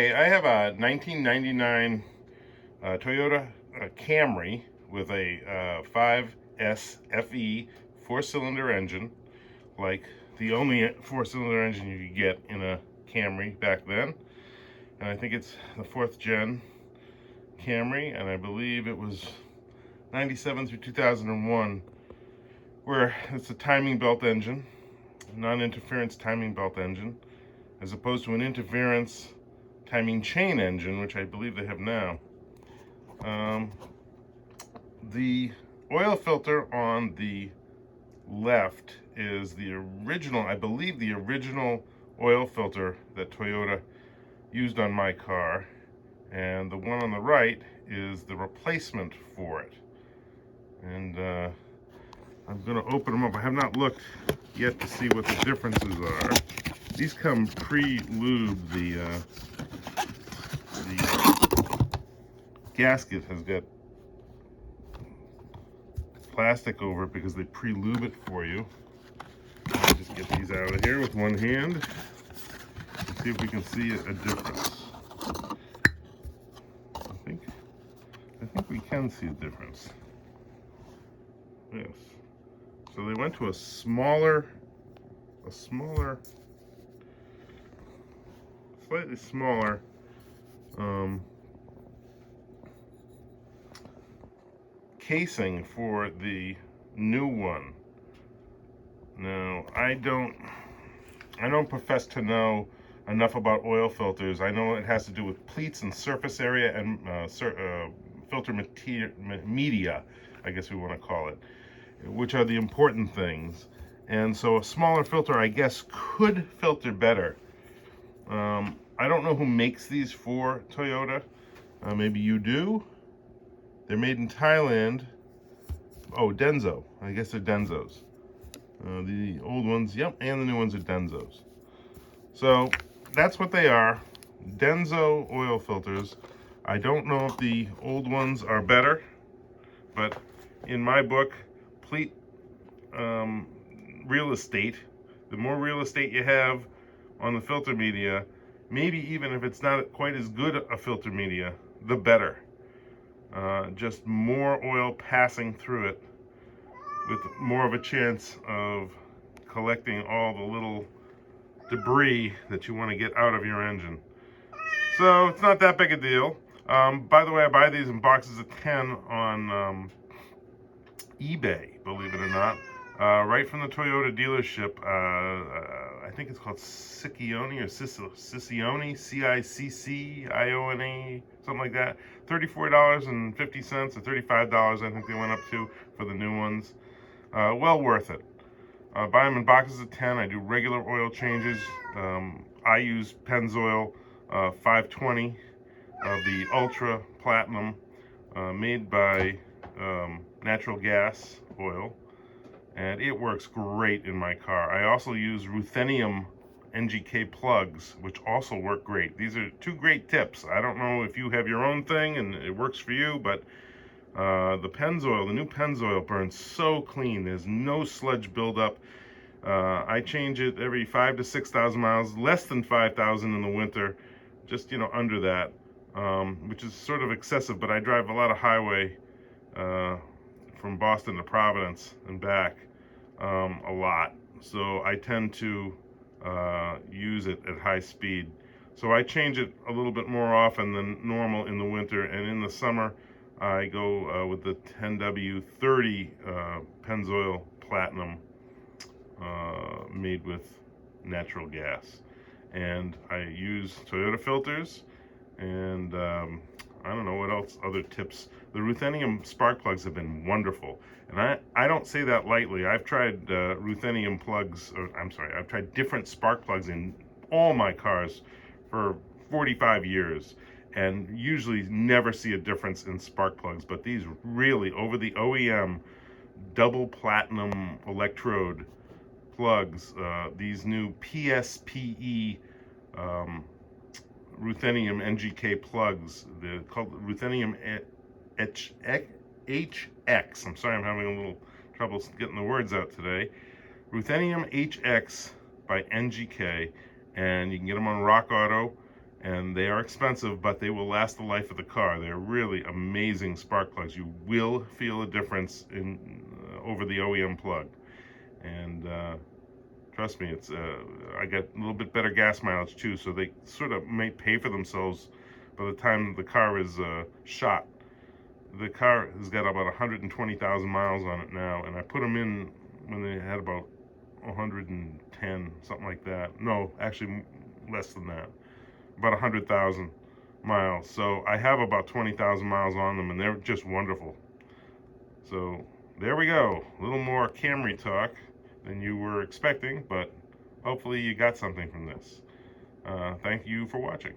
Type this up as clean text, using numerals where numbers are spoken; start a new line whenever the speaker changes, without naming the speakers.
Okay, I have a 1999 Toyota Camry with a 5S FE four-cylinder engine, like the only four-cylinder engine you could get in a Camry back then. And I think it's the 4th gen Camry, and I believe it was 97 through 2001, where it's a timing belt engine, non-interference timing belt engine, as opposed to an interference timing chain engine, which I believe they have now. The oil filter on the left is the original, I believe the original oil filter that Toyota used on my car, and the one on the right is the replacement for it. And I'm going to open them up. I have not looked yet to see what the differences are. These come pre-lubed. The gasket has got plastic over it because they pre-lube it for you. I'll just get these out of here with one hand. See if we can see a difference. I think we can see a difference. Yes. So they went to a smaller, slightly smaller casing for the new one. Now, I don't profess to know enough about oil filters. I know it has to do with pleats and surface area and filter media, I guess we want to call it, which are the important things. And so a smaller filter, I guess, could filter better. I don't know who makes these for Toyota. Maybe you do. They're made in Thailand. Oh, Denso. I guess they're Densos. The old ones, yep, and the new ones are Denzos. So that's what they are. Denso oil filters. I don't know if the old ones are better, but in my book, pleat real estate, the more real estate you have on the filter media, maybe even if it's not quite as good a filter media, the better. Just more oil passing through it with more of a chance of collecting all the little debris that you want to get out of your engine. So it's not that big a deal. By the way, I buy these in boxes of 10 on eBay, believe it or not. Right from the Toyota dealership. I think it's called Ciccione or Ciccione, C-I-C-C-I-O-N-E, something like that. $34.50 or $35, I think they went up to for the new ones. Well worth it. Buy them in boxes of 10. I do regular oil changes. I use Pennzoil 520 of the Ultra Platinum, made by natural gas oil, and it works great in my car. I also use ruthenium NGK plugs, which also work great. These are two great tips. I don't know if you have your own thing and it works for you, but the Pennzoil, the new Pennzoil burns so clean. There's no sludge buildup. I change it every 5,000 to 6,000 miles, less than 5,000 in the winter, just under that, which is sort of excessive, but I drive a lot of highway from Boston to Providence and back a lot, so I tend to use it at high speed. So I change it a little bit more often than normal in the winter, and in the summer I go with the 10W30 Pennzoil Platinum, made with natural gas. And I use Toyota filters, and I don't know what else, other tips. The ruthenium spark plugs have been wonderful, and I don't say that lightly. I've tried ruthenium plugs, I've tried different spark plugs in all my cars for 45 years, and usually never see a difference in spark plugs. But these really, over the OEM double platinum electrode plugs, these new PSPE ruthenium NGK plugs, they're called ruthenium HX. I'm sorry, I'm having a little trouble getting the words out today. Ruthenium HX by NGK, and you can get them on Rock Auto, and They are expensive, but they will last the life of the car. They're really amazing spark plugs. You will feel a difference in over the OEM plug. And trust me, it's I get a little bit better gas mileage too, so they sort of may pay for themselves by the time the car is shot. The car has got about 120,000 miles on it now, and I put them in when they had about 110, something like that. No, actually less than that, about 100,000 miles. So I have about 20,000 miles on them, and they're just wonderful. So there we go. A little more Camry talk than you were expecting, but hopefully you got something from this. Thank you for watching.